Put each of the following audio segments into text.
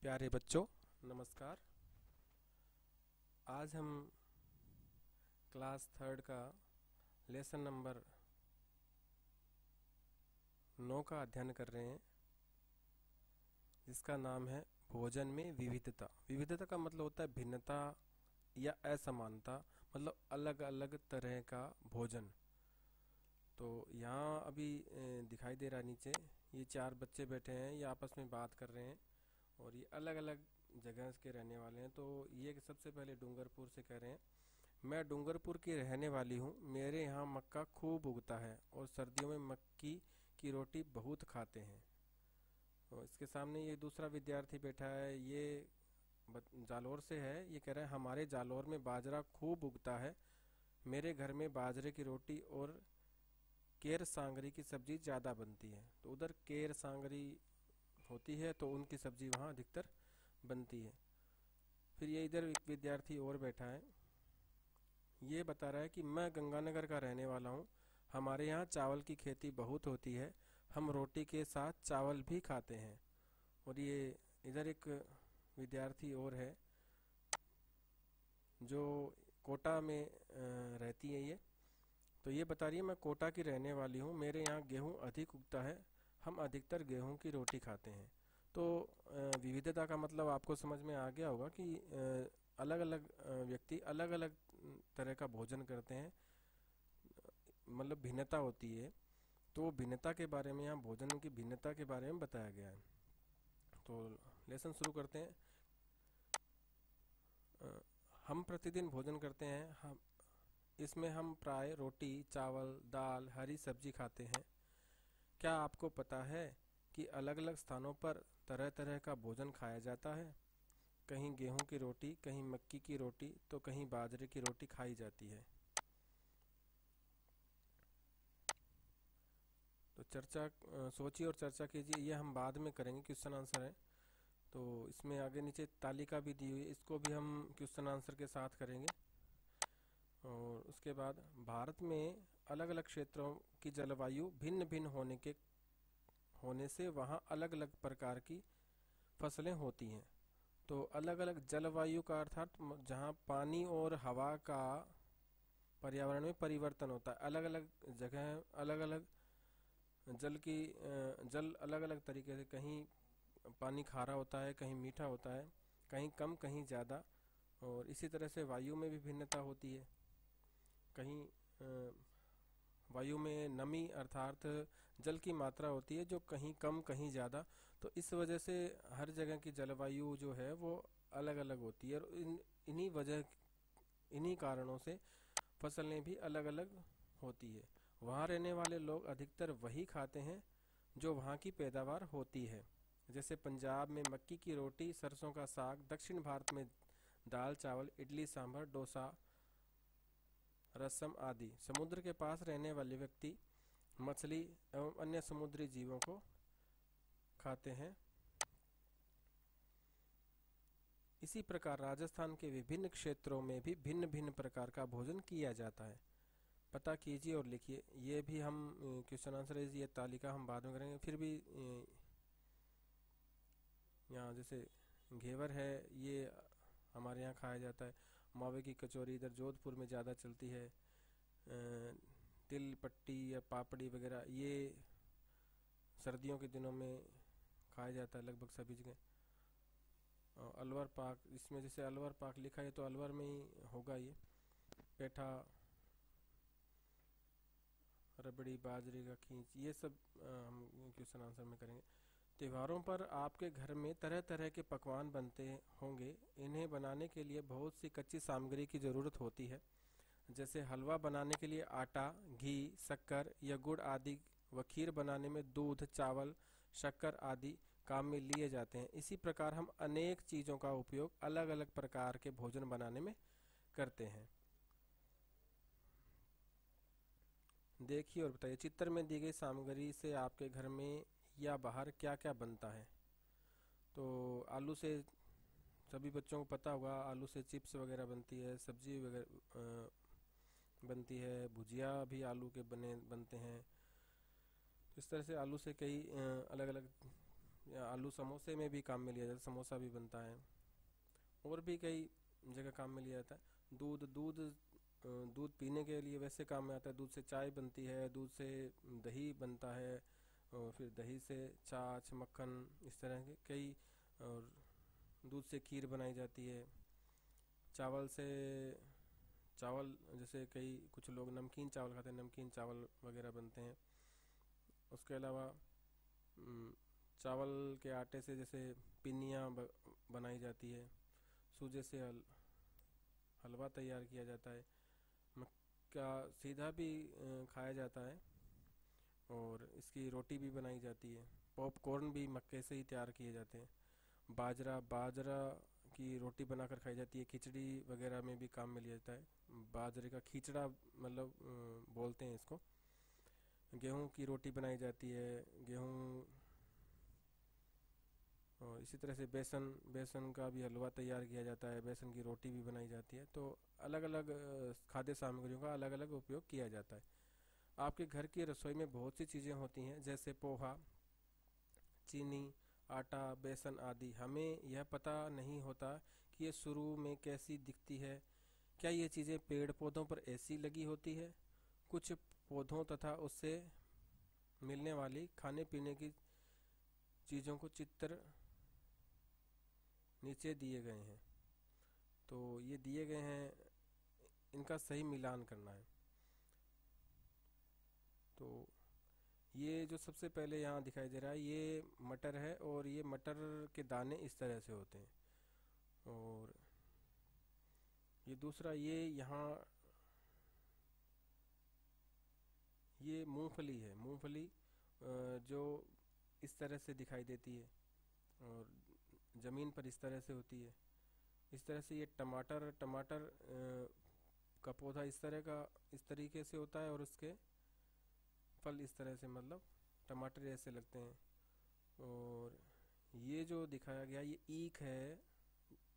प्यारे बच्चों, नमस्कार। आज हम क्लास थर्ड का लेसन नंबर 9 का अध्ययन कर रहे हैं, जिसका नाम है भोजन में विविधता। विविधता का मतलब होता है भिन्नता या असमानता, मतलब अलग अलग तरह का भोजन। तो यहाँ अभी दिखाई दे रहा है नीचे, ये चार बच्चे बैठे हैं, ये आपस में बात कर रहे हैं और ये अलग अलग जगह के रहने वाले हैं। तो ये सबसे पहले डूंगरपुर से कह रहे हैं, मैं डूंगरपुर की रहने वाली हूँ। मेरे यहाँ मक्का खूब उगता है और सर्दियों में मक्की की रोटी बहुत खाते हैं। और इसके सामने ये दूसरा विद्यार्थी बैठा है, ये जालौर से है। ये कह रहा है हमारे जालौर में बाजरा खूब उगता है। मेरे घर में बाजरे की रोटी और केर सांगरी की सब्जी ज़्यादा बनती है। तो उधर केर सांगरी होती है तो उनकी सब्जी वहाँ अधिकतर बनती है। फिर ये इधर एक विद्यार्थी और बैठा है, ये बता रहा है कि मैं गंगानगर का रहने वाला हूँ। हमारे यहाँ चावल की खेती बहुत होती है। हम रोटी के साथ चावल भी खाते हैं। और ये इधर एक विद्यार्थी और है जो कोटा में रहती है। ये तो ये बता रही है, मैं कोटा की रहने वाली हूँ। मेरे यहाँ गेहूँ अधिक उगता है। हम अधिकतर गेहूँ की रोटी खाते हैं। तो विविधता का मतलब आपको समझ में आ गया होगा कि अलग अलग व्यक्ति अलग अलग तरह का भोजन करते हैं, मतलब भिन्नता होती है। तो भिन्नता के बारे में, यहाँ भोजन की भिन्नता के बारे में बताया गया है। तो लेसन शुरू करते हैं। अ, हम प्रतिदिन भोजन करते हैं। हम इसमें हम प्राय रोटी, चावल, दाल, हरी सब्जी खाते हैं। क्या आपको पता है कि अलग अलग स्थानों पर तरह तरह का भोजन खाया जाता है? कहीं गेहूं की रोटी, कहीं मक्की की रोटी, तो कहीं बाजरे की रोटी खाई जाती है। तो सोचिए और चर्चा कीजिए। ये हम बाद में करेंगे, क्वेश्चन आंसर है। तो इसमें आगे नीचे तालिका भी दी हुई है, इसको भी हम क्वेश्चन आंसर के साथ करेंगे। और उसके बाद भारत में अलग अलग क्षेत्रों की जलवायु भिन्न भिन्न होने से वहाँ अलग अलग प्रकार की फसलें होती हैं। तो अलग अलग जलवायु का अर्थात जहाँ पानी और हवा का पर्यावरण में परिवर्तन होता है। अलग अलग जगह अलग अलग जल अलग अलग तरीके से, कहीं पानी खारा होता है, कहीं मीठा होता है, कहीं कम कहीं ज़्यादा। और इसी तरह से वायु में भी भिन्नता होती है। कहीं वायु में नमी अर्थात जल की मात्रा होती है जो कहीं कम कहीं ज़्यादा। तो इस वजह से हर जगह की जलवायु जो है वो अलग अलग होती है। और इन्हीं कारणों से फसलें भी अलग अलग होती है। वहाँ रहने वाले लोग अधिकतर वही खाते हैं जो वहाँ की पैदावार होती है। जैसे पंजाब में मक्की की रोटी, सरसों का साग, दक्षिण भारत में दाल चावल, इडली सांभर, डोसा, रसम आदि। समुद्र के पास रहने वाले व्यक्ति मछली एवं अन्य समुद्री जीवों को खाते हैं। इसी प्रकार राजस्थान के विभिन्न क्षेत्रों में भी भिन्न भिन्न प्रकार का भोजन किया जाता है। पता कीजिए और लिखिए। ये भी हम क्वेश्चन आंसर है, ये तालिका हम बाद में करेंगे। फिर भी यहाँ जैसे घेवर है, ये हमारे यहाँ खाया जाता है। मावे की कचौरी इधर जोधपुर में ज़्यादा चलती है। तिल पट्टी या पापड़ी वगैरह ये सर्दियों के दिनों में खाया जाता है लगभग सभी जगह। अलवर पाक, इसमें जैसे अलवर पाक लिखा है तो अलवर में ही होगा ये। पेठा, रबड़ी, बाजरे का खींच, ये सब हम क्वेश्चन आंसर में करेंगे। त्योहारों पर आपके घर में तरह तरह के पकवान बनते होंगे। इन्हें बनाने के लिए बहुत सी कच्ची सामग्री की ज़रूरत होती है। जैसे हलवा बनाने के लिए आटा, घी, शक्कर या गुड़ आदि, व खीर बनाने में दूध, चावल, शक्कर आदि काम में लिए जाते हैं। इसी प्रकार हम अनेक चीज़ों का उपयोग अलग अलग प्रकार के भोजन बनाने में करते हैं। देखिए और बताइए, चित्र में दी गई सामग्री से आपके घर में या बाहर क्या क्या बनता है? तो आलू से सभी बच्चों को पता होगा, आलू से चिप्स वगैरह बनती है, सब्जी वगैरह बनती है, भुजिया भी आलू के बनते हैं। तो इस तरह से आलू से कई अलग अलग या आलू समोसे में भी काम में लिया जाता है, समोसा भी बनता है। और भी कई जगह काम में लिया जाता है। दूध दूध दूध पीने के लिए वैसे काम में आता है। दूध से चाय बनती है, दूध से दही बनता है, और फिर दही से छाछ मक्खन इस तरह के कई, और दूध से खीर बनाई जाती है। चावल से चावल जैसे कई कुछ लोग नमकीन चावल खाते हैं, नमकीन चावल वगैरह बनते हैं। उसके अलावा अम, चावल के आटे से जैसे पिन्नियाँ बनाई जाती है। सूजे से हलवा तैयार किया जाता है। मक्का सीधा भी खाया जाता है, और इसकी रोटी भी बनाई जाती है। पॉपकॉर्न भी मक्के से ही तैयार किए जाते हैं। बाजरा बाजरा की रोटी बनाकर खाई जाती है। खिचड़ी वगैरह में भी काम में लिया जाता है। बाजरे का खिचड़ा मतलब बोलते हैं इसको। गेहूं की रोटी बनाई जाती है। गेहूं, और इसी तरह से बेसन बेसन का भी हलवा तैयार किया जाता है। बेसन की रोटी भी बनाई जाती है। तो अलग अलग खाद्य सामग्रियों का अलग अलग उपयोग किया जाता है। आपके घर की रसोई में बहुत सी चीज़ें होती हैं, जैसे पोहा, चीनी, आटा, बेसन आदि। हमें यह पता नहीं होता कि ये शुरू में कैसी दिखती है। क्या ये चीज़ें पेड़ पौधों पर ऐसी लगी होती है? कुछ पौधों तथा उससे मिलने वाली खाने पीने की चीज़ों को चित्र नीचे दिए गए हैं। तो ये दिए गए हैं, इनका सही मिलान करना है। तो ये जो सबसे पहले यहाँ दिखाई दे रहा है, ये मटर है, और ये मटर के दाने इस तरह से होते हैं। और ये दूसरा, ये यहाँ ये मूंगफली है। मूंगफली जो इस तरह से दिखाई देती है, और ज़मीन पर इस तरह से होती है। इस तरह से ये टमाटर टमाटर का पौधा इस तरीके से होता है, और उसके फल इस तरह से, मतलब टमाटर जैसे लगते हैं। और ये जो दिखाया गया, ये ईख है,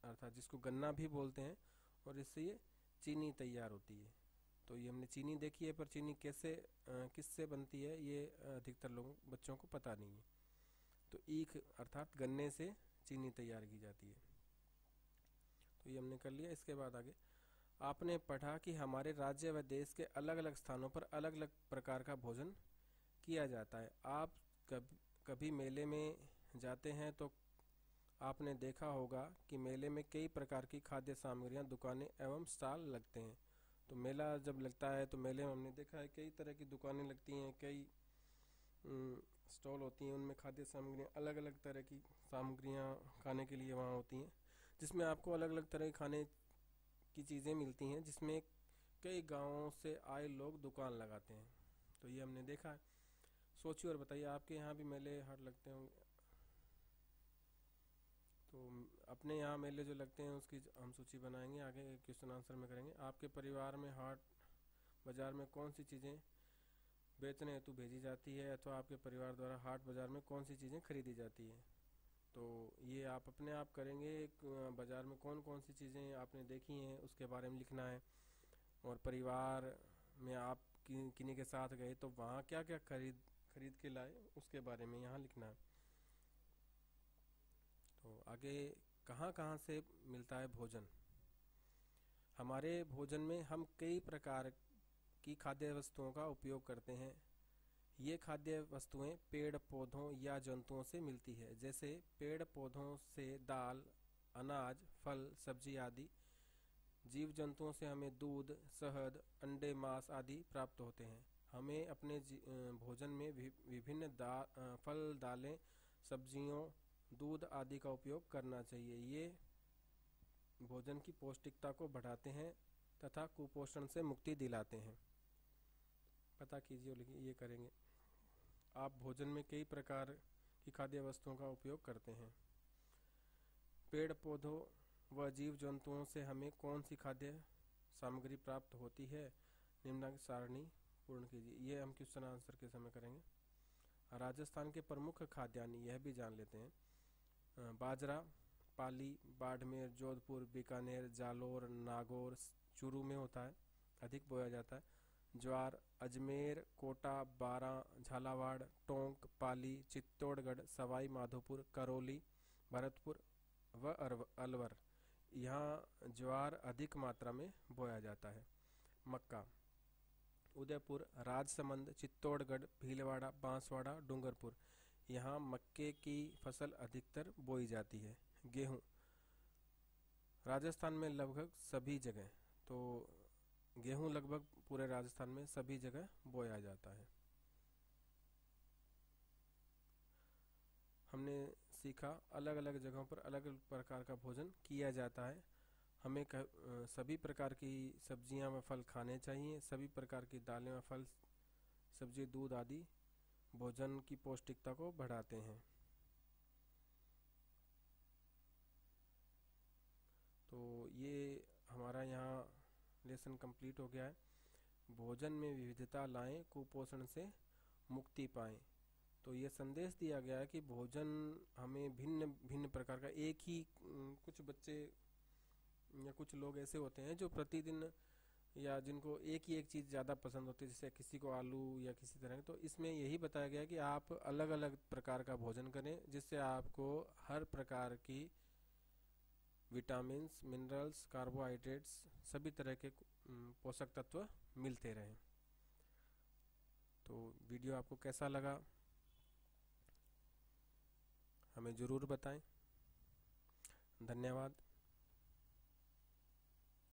अर्थात जिसको गन्ना भी बोलते हैं, और इससे ये चीनी तैयार होती है। तो ये हमने चीनी देखी है, पर चीनी कैसे किससे बनती है ये अधिकतर लोगों बच्चों को पता नहीं है। तो ईख अर्थात गन्ने से चीनी तैयार की जाती है। तो ये हमने कर लिया। इसके बाद आगे आपने पढ़ा कि हमारे राज्य व देश के अलग अलग स्थानों पर अलग अलग प्रकार का भोजन किया जाता है। आप कभी मेले में जाते हैं तो आपने देखा होगा कि मेले में कई प्रकार की खाद्य सामग्रियां, दुकानें एवं स्टॉल लगते हैं। तो मेला जब लगता है तो मेले में हमने देखा है कई तरह की दुकानें लगती हैं, कई स्टॉल होती हैं, उनमें खाद्य सामग्रियाँ, अलग अलग तरह की सामग्रियाँ खाने के लिए वहाँ होती हैं, जिसमें आपको अलग अलग तरह के खाने की चीज़ें मिलती हैं, जिसमें कई गांवों से आए लोग दुकान लगाते हैं। तो ये हमने देखा है। सोचिए और बताइए, आपके यहाँ भी मेले हाट लगते होंगे। तो अपने यहाँ मेले जो लगते हैं उसकी हम सूची बनाएंगे, आगे क्वेश्चन आंसर में करेंगे। आपके परिवार में हाट बाजार में कौन सी चीज़ें बेचने हेतु भेजी जाती है, अथवा आपके परिवार द्वारा हाट बाजार में कौन सी चीज़ें खरीदी जाती है? तो ये आप अपने आप करेंगे। बाजार में कौन कौन सी चीज़ें आपने देखी हैं उसके बारे में लिखना है, और परिवार में आप किन्हीं के साथ गए तो वहाँ क्या क्या खरीद खरीद के लाए उसके बारे में यहाँ लिखना है। तो आगे, कहाँ कहाँ से मिलता है भोजन? हमारे भोजन में हम कई प्रकार की खाद्य वस्तुओं का उपयोग करते हैं। ये खाद्य वस्तुएं पेड़ पौधों या जंतुओं से मिलती है। जैसे पेड़ पौधों से दाल, अनाज, फल, सब्जी आदि। जीव जंतुओं से हमें दूध, शहद, अंडे, मांस आदि प्राप्त होते हैं। हमें अपने भोजन में विभिन्न फल, दालें, सब्जियों, दूध आदि का उपयोग करना चाहिए। ये भोजन की पौष्टिकता को बढ़ाते हैं तथा कुपोषण से मुक्ति दिलाते हैं। पता कीजिए और लिखिए, ये करेंगे। आप भोजन में कई प्रकार की खाद्य वस्तुओं का उपयोग करते हैं। पेड़ पौधों व जीव जंतुओं से हमें कौन सी खाद्य सामग्री प्राप्त होती है? निम्नलिखित सारणी पूर्ण कीजिए। ये हम क्वेश्चन आंसर के समय करेंगे। राजस्थान के प्रमुख खाद्यान्न यह भी जान लेते हैं। बाजरा पाली, बाड़मेर, जोधपुर, बीकानेर, जालोर, नागौर, चूरू में होता है, अधिक बोया जाता है। ज्वार अजमेर, कोटा, बारां, झालावाड़, टोंक, पाली, चित्तौड़गढ़, सवाई माधोपुर, करौली, भरतपुर व अलवर, यहाँ ज्वार अधिक मात्रा में बोया जाता है। मक्का उदयपुर, राजसमंद, चित्तौड़गढ़, भीलवाड़ा, बांसवाड़ा, डूंगरपुर, यहाँ मक्के की फसल अधिकतर बोई जाती है। गेहूँ राजस्थान में लगभग सभी जगह, तो गेहूं लगभग पूरे राजस्थान में सभी जगह बोया जाता है। हमने सीखा अलग अलग जगहों पर अलग अलग प्रकार का भोजन किया जाता है। हमें सभी प्रकार की सब्जियां व फल खाने चाहिए। सभी प्रकार की दालें व फल, सब्जी, दूध आदि भोजन की पौष्टिकता को बढ़ाते हैं। तो ये हमारा यहाँ लेसन कंप्लीट हो गया है। भोजन में विविधता लाएं, कुपोषण से मुक्ति पाएं। तो ये संदेश दिया गया है कि भोजन हमें भिन्न भिन्न प्रकार का, एक ही कुछ बच्चे या कुछ लोग ऐसे होते हैं जो प्रतिदिन या जिनको एक ही एक चीज़ ज़्यादा पसंद होती है, जैसे किसी को आलू या किसी तरह, तो इसमें यही बताया गया है कि आप अलग अलग प्रकार का भोजन करें जिससे आपको हर प्रकार की विटामिन्स, मिनरल्स, कार्बोहाइड्रेट्स, सभी तरह के पोषक तत्व मिलते रहें। तो वीडियो आपको कैसा लगा हमें ज़रूर बताएं। धन्यवाद।